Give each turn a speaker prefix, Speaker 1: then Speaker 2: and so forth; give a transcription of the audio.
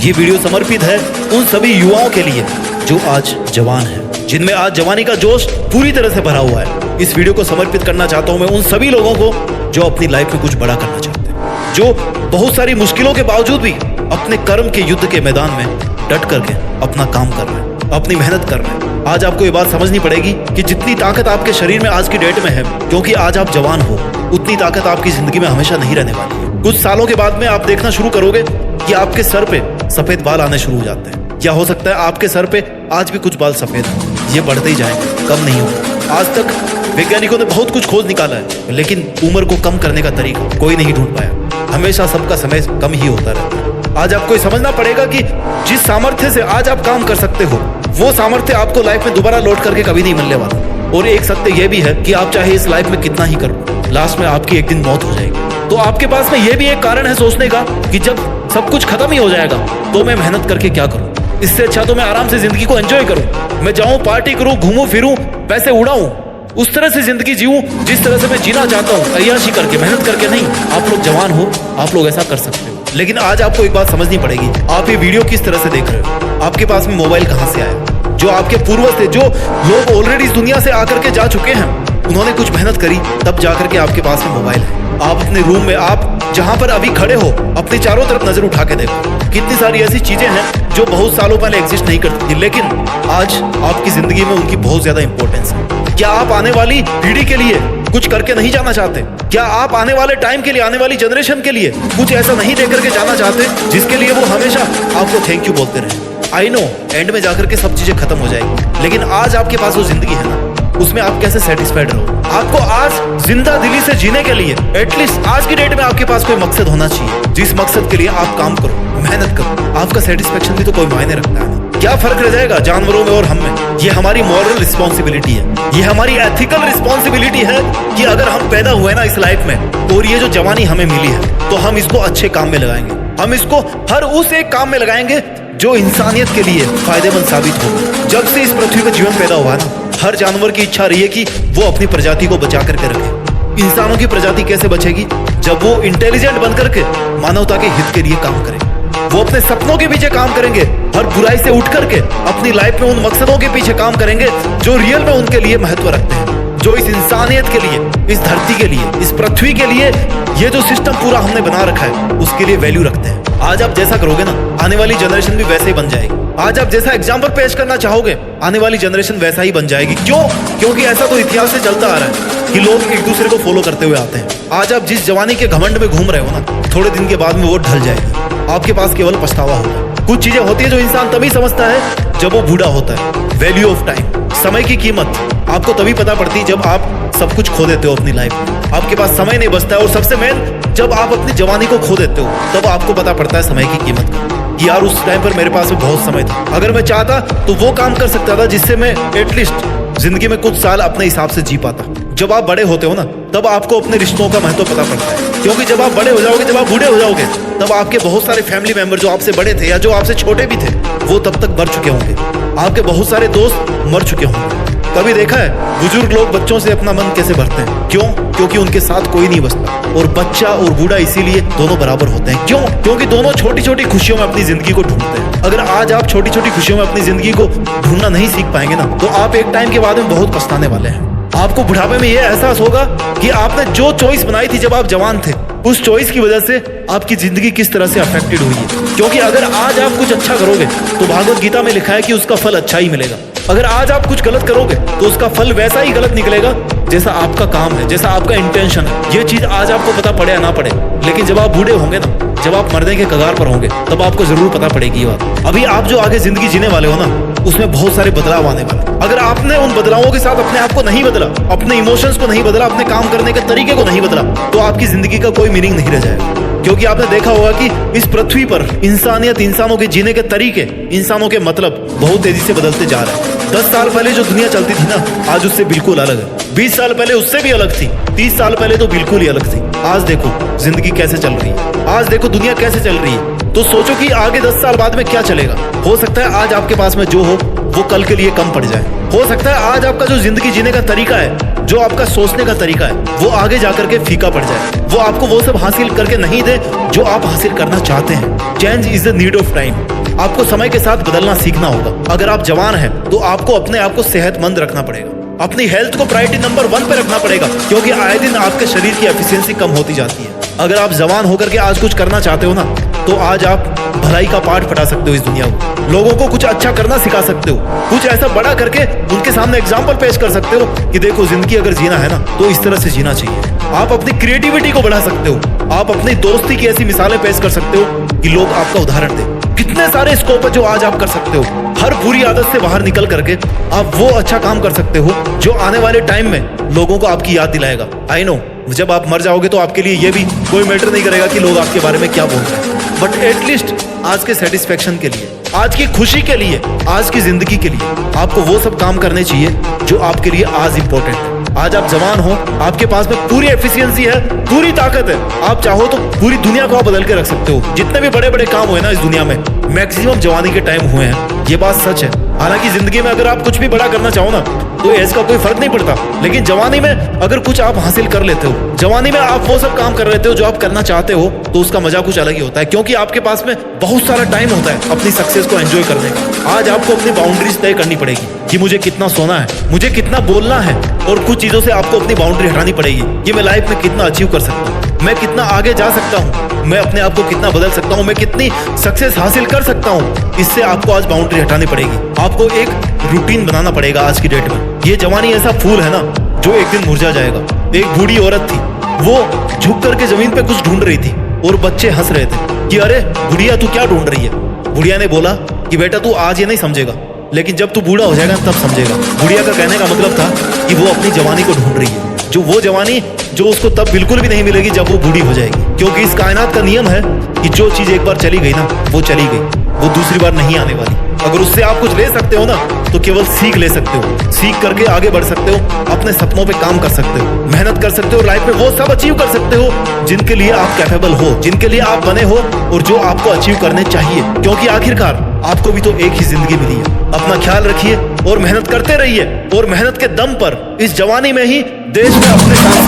Speaker 1: ये वीडियो समर्पित है उन सभी युवाओं के लिए जो आज जवान हैं, जिनमें आज जवानी का जोश पूरी तरह से भरा हुआ है। इस वीडियो को समर्पित करना चाहता हूं मैं उन सभी लोगों को जो अपनी लाइफ में कुछ बड़ा करना चाहते हैं, जो बहुत सारी मुश्किलों के बावजूद भी अपने कर्म के युद्ध के मैदान में डट करके अपना काम कर रहे हैं, अपनी मेहनत कर रहे हैं। आज आपको ये बात समझनी पड़ेगी कि जितनी ताकत आपके शरीर में आज की डेट में है, क्योंकि आज आप जवान हो, उतनी ताकत आपकी जिंदगी में हमेशा नहीं रहने वाली है। कुछ सालों के बाद में आप देखना शुरू करोगे कि आपके सर पे सफेद बाल आने शुरू हो जाते हैं। क्या हो सकता है आपके सर पे आज भी कुछ बाल सफेद हो, ये बढ़ते ही जाएंगे, कम नहीं होगा। आज तक वैज्ञानिकों ने बहुत कुछ खोज निकाला है, लेकिन उम्र को कम करने का तरीका कोई नहीं ढूंढ पाया। हमेशा सबका समय कम ही होता रहता है। आज आपको ये समझना पड़ेगा कि जिस सामर्थ्य से आज आप काम कर सकते हो, वो सामर्थ्य आपको लाइफ में दोबारा लौट करके कभी नहीं मिलने वाला। और एक सत्य ये भी है कि आप चाहे इस लाइफ में कितना ही करो, लास्ट में आपकी एक दिन मौत हो जाएगी। तो आपके पास में ये भी एक कारण है सोचने का कि जब सब कुछ खत्म ही हो जाएगा तो मैं मेहनत करके क्या करूं। इससे अच्छा तो मैं आराम से जिंदगी को एंजॉय करूं, मैं जाऊं, पार्टी करूं, घूमूं फिरूं, पैसे उड़ाऊं, उस तरह से जिंदगी जीऊं जिस तरह से मैं जीना चाहता हूं, अय्याशी करके, मेहनत करके नहीं। आप लोग जवान हो, आप लोग ऐसा कर सकते हो। लेकिन आज आपको एक बात समझनी पड़ेगी, आप ये वीडियो किस तरह से देख रहे हो, आपके पास में मोबाइल कहां से आया। जो आपके पूर्वज थे, जो लोग ऑलरेडी इस दुनिया से आकर के जा चुके हैं, उन्होंने कुछ मेहनत करी, तब जाकर के आपके पास में मोबाइल है। आप अपने रूम में, आप जहां पर अभी खड़े हो, अपनी चारों तरफ नजर उठा के देखो, कितनी सारी ऐसी चीजें हैं जो बहुत सालों पहले एग्जिस्ट नहीं करती थी, लेकिन आज आपकी जिंदगी में उनकी बहुत ज्यादा इंपॉर्टेंस है। क्या आप आने वाली पीढ़ी के लिए कुछ करके नहीं जाना चाहते? क्या आप आने वाले टाइम के लिए, आने वाली जनरेशन के लिए कुछ ऐसा नहीं दे करके जाना चाहते जिसके लिए वो हमेशा आपको थैंक यू बोलते रहे? आई नो एंड में जाकर के सब चीजें खत्म हो जाएगी, लेकिन आज आपके पास वो जिंदगी है ना, उसमें आप कैसे सेटिस्फाइड रहो। आपको आज जिंदा दिली से जीने के लिए एटलीस्ट आज की डेट में आपके पास कोई मकसद होना चाहिए, जिस मकसद के लिए आप काम करो, मेहनत करो। आपका सेटिस्फेक्शन भी तो कोई मायने रखता है। क्या फर्क रह जाएगा जानवरों में और हम में? ये हमारी मॉरल रिस्पॉन्सिबिलिटी है, ये हमारी एथिकल रिस्पॉन्सिबिलिटी है कि अगर हम पैदा हुए ना इस लाइफ में और ये जो जवानी हमें मिली है, तो हम इसको अच्छे काम में लगाएंगे। हम इसको हर उस एक काम में लगाएंगे जो इंसानियत के लिए फायदेमंद साबित हो। जब से इस पृथ्वी पर जीवन पैदा हुआ ना, हर जानवर की इच्छा रही है कि वो अपनी प्रजाति को बचा करके रखे। इंसानों की प्रजाति कैसे बचेगी? जब वो इंटेलिजेंट बनकर के मानवता के हित के लिए काम करें, वो अपने सपनों के पीछे काम करेंगे, हर बुराई से उठ करके अपनी लाइफ में उन मकसदों के पीछे काम करेंगे जो रियल में उनके लिए महत्व रखते हैं, जो इस इंसानियत के लिए, इस धरती के लिए, इस पृथ्वी के लिए, ये जो सिस्टम पूरा हमने बना रखा है उसके लिए वैल्यू रखते हैं। आज आप जैसा करोगे ना, आने वाली जनरेशन भी वैसे ही बन जाएगी। आज आप जैसा एग्जाम्पल पेश करना चाहोगे, आने वाली जनरेशन वैसा ही बन जाएगी। क्यों? क्योंकि ऐसा तो इतिहास से चलता आ रहा है कि लोग एक दूसरे को फॉलो करते हुए आते हैं। आज आप जिस जवानी के घमंड में घूम रहे हो ना, थोड़े दिन के बाद में वो ढल जाएगी, आपके पास केवल पछतावा होगा। कुछ चीजें होती है जो इंसान तभी समझता है जब वो बूढ़ा होता है। वैल्यू ऑफ टाइम, समय की कीमत आपको तभी पता पड़ती है जब आप सब कुछ खो देते हो अपनी लाइफ में, आपके पास समय नहीं बचता है। और सबसे मेन, जब आप अपनी जवानी को खो देते हो, तब आपको पता पड़ता है समय की कीमत का, कि यार उस टाइम पर मेरे पास में बहुत समय था, अगर मैं चाहता तो वो काम कर सकता था जिससे मैं एटलीस्ट जिंदगी में कुछ साल अपने हिसाब से जी पाता। जब आप बड़े होते हो ना, तब आपको अपने रिश्तों का महत्व पता पड़ता है, क्योंकि जब आप बड़े हो जाओगे, जब आप बूढ़े हो जाओगे, तब आपके बहुत सारे फैमिली मेंबर जो आपसे बड़े थे या जो आपसे छोटे भी थे, वो तब तक मर चुके होंगे। आपके बहुत सारे दोस्त मर चुके होंगे। कभी देखा है बुजुर्ग लोग बच्चों से अपना मन कैसे भरते हैं? क्यों? क्योंकि उनके साथ कोई नहीं बचता। और बच्चा और बूढ़ा इसीलिए दोनों बराबर होते हैं। क्यों? क्योंकि दोनों छोटी छोटी खुशियों में अपनी जिंदगी को ढूंढते हैं। अगर आज आप छोटी छोटी खुशियों में अपनी जिंदगी को ढूंढना नहीं सीख पाएंगे ना, तो आप एक टाइम के बाद में बहुत पछताने वाले हैं। आपको बुढ़ापे में यह एहसास होगा कि आपने जो चॉइस बनाई थी जब आप जवान थे, उस चॉइस की वजह से आपकी जिंदगी किस तरह से अफेक्टेड हुई है। क्योंकि अगर आज आप कुछ अच्छा करोगे तो भागवत गीता में लिखा है कि उसका फल अच्छा ही मिलेगा। अगर आज आप कुछ गलत करोगे तो उसका फल वैसा ही गलत निकलेगा जैसा आपका काम है, जैसा आपका इंटेंशन है। ये चीज आज आपको पता पड़े या ना पड़े, लेकिन जब आप बूढ़े होंगे ना, जब आप मरने के कगार पर होंगे, तब आपको जरूर पता पड़ेगी ये बात। अभी आप जो आगे जिंदगी जीने वाले हो ना, उसमें बहुत सारे बदलाव आने वाले। अगर आपने उन बदलावों के साथ अपने आप को नहीं बदला, अपने इमोशंस को नहीं बदला, अपने काम करने के तरीके को नहीं बदला, तो आपकी जिंदगी का कोई मीनिंग नहीं रह जाएगा। क्योंकि आपने देखा होगा कि इस पृथ्वी पर इंसानियत, इंसानों के जीने के तरीके, इंसानों के मतलब बहुत तेजी से बदलते जा रहे हैं। 10 साल पहले जो दुनिया चलती थी ना, आज उससे बिल्कुल अलग है। 20 साल पहले उससे भी अलग थी, 30 साल पहले तो बिल्कुल ही अलग थी। आज देखो जिंदगी कैसे चल रही है, आज देखो दुनिया कैसे चल रही है। तो सोचो कि आगे 10 साल बाद में क्या चलेगा। हो सकता है आज आपके पास में जो हो वो कल के लिए कम पड़ जाए। हो सकता है आज आपका जो जिंदगी जीने का तरीका है, जो आपका सोचने का तरीका है, वो आगे जाकर के फीका पड़ जाए, वो आपको वो सब हासिल करके नहीं दे जो आप हासिल करना चाहते हैं। Change is the need of time. आपको समय के साथ बदलना सीखना होगा। अगर आप जवान हैं तो आपको अपने आप को सेहतमंद रखना पड़ेगा, अपनी हेल्थ को प्रायोरिटी नंबर 1 पे रखना पड़ेगा, क्योंकि आए दिन आपके शरीर की एफिशिएंसी कम होती जाती है। अगर आप जवान होकर के आज कुछ करना चाहते हो ना, तो आज आप भलाई का पाठ पढ़ा सकते हो इस दुनिया को, लोगों को कुछ अच्छा करना सिखा सकते हो, कुछ ऐसा बड़ा करके उनके सामने एग्जाम्पल पेश कर सकते हो कि देखो जिंदगी अगर जीना है ना तो इस तरह से जीना चाहिए। आप अपनी क्रिएटिविटी को बढ़ा सकते हो, आप अपनी दोस्ती की ऐसी मिसालें पेश कर सकते हो कि लोग आपका उदाहरण दें। कितने सारे स्कोप है जो आज आप कर सकते हो। हर बुरी आदत से बाहर निकल करके आप वो अच्छा काम कर सकते हो जो आने वाले टाइम में लोगों को आपकी याद दिलाएगा। आई नो जब आप मर जाओगे तो आपके लिए ये भी कोई मैटर नहीं करेगा कि लोग आपके बारे में क्या बोल रहे हैं, बट एटलीस्ट आज के सेटिस्फेक्शन के लिए, आज की खुशी के लिए, आज की जिंदगी के लिए आपको वो सब काम करने चाहिए जो आपके लिए आज इंपॉर्टेंट है। आज आप जवान हो, आपके पास में पूरी एफिशिएंसी है, पूरी ताकत है। आप चाहो तो पूरी दुनिया को आप बदल के रख सकते हो। जितने भी बड़े बड़े काम हुए ना इस दुनिया में, मैक्सिमम जवानी के टाइम हुए हैं। ये बात सच है। हालांकि जिंदगी में अगर आप कुछ भी बड़ा करना चाहो ना तो एज का कोई फर्क नहीं पड़ता, लेकिन जवानी में अगर कुछ आप हासिल कर लेते हो, जवानी में आप वो सब काम कर लेते हो जो आप करना चाहते हो, तो उसका मजा कुछ अलग ही होता है, क्योंकि आपके पास में बहुत सारा टाइम होता है अपनी सक्सेस को एंजॉय करने का। आज आपको अपनी बाउंड्रीज तय करनी पड़ेगी कि मुझे कितना सोना है, मुझे कितना बोलना है, और कुछ चीजों से आपको अपनी बाउंड्री हटानी पड़ेगी कि मैं लाइफ में कितना अचीव कर सकता हूँ, मैं कितना आगे जा सकता हूँ, मैं अपने आप को कितना बदल सकता हूँ, मैं कितनी सक्सेस हासिल कर सकता हूँ। इससे आपको आज बाउंड्री हटानी पड़ेगी। आपको एक रूटीन बनाना पड़ेगा आज की डेट में। ये जवानी ऐसा फूल है ना जो एक दिन मुरझा जाएगा। एक बूढ़ी औरत थी, वो झुक करके जमीन पे कुछ ढूंढ रही थी और बच्चे हंस रहे थे कि अरे बुढ़िया तू क्या ढूंढ रही है। बुढ़िया ने बोला कि बेटा तू आज ये नहीं समझेगा, लेकिन जब तू बूढ़ा हो जाएगा तब समझेगा। बुढ़िया का कहने का मतलब था कि वो अपनी जवानी को ढूंढ रही है, जो वो जवानी जो उसको तब बिल्कुल भी नहीं मिलेगी जब वो बूढ़ी हो जाएगी, क्योंकि इस कायनात का नियम है कि जो चीज एक बार चली गई ना वो चली गई, वो दूसरी बार नहीं आने वाली। अगर उससे आप कुछ ले सकते हो ना तो केवल सीख ले सकते हो, सीख करके आगे बढ़ सकते हो, अपने सपनों पे काम कर सकते हो, मेहनत कर सकते हो, लाइफ में वो सब अचीव कर सकते हो जिनके लिए आप कैपेबल हो, जिनके लिए आप बने हो और जो आपको अचीव करने चाहिए, क्योंकि आखिरकार आपको भी तो एक ही जिंदगी मिली है। अपना ख्याल रखिए और मेहनत करते रहिए, और मेहनत के दम पर इस जवानी में ही देश में अपने काम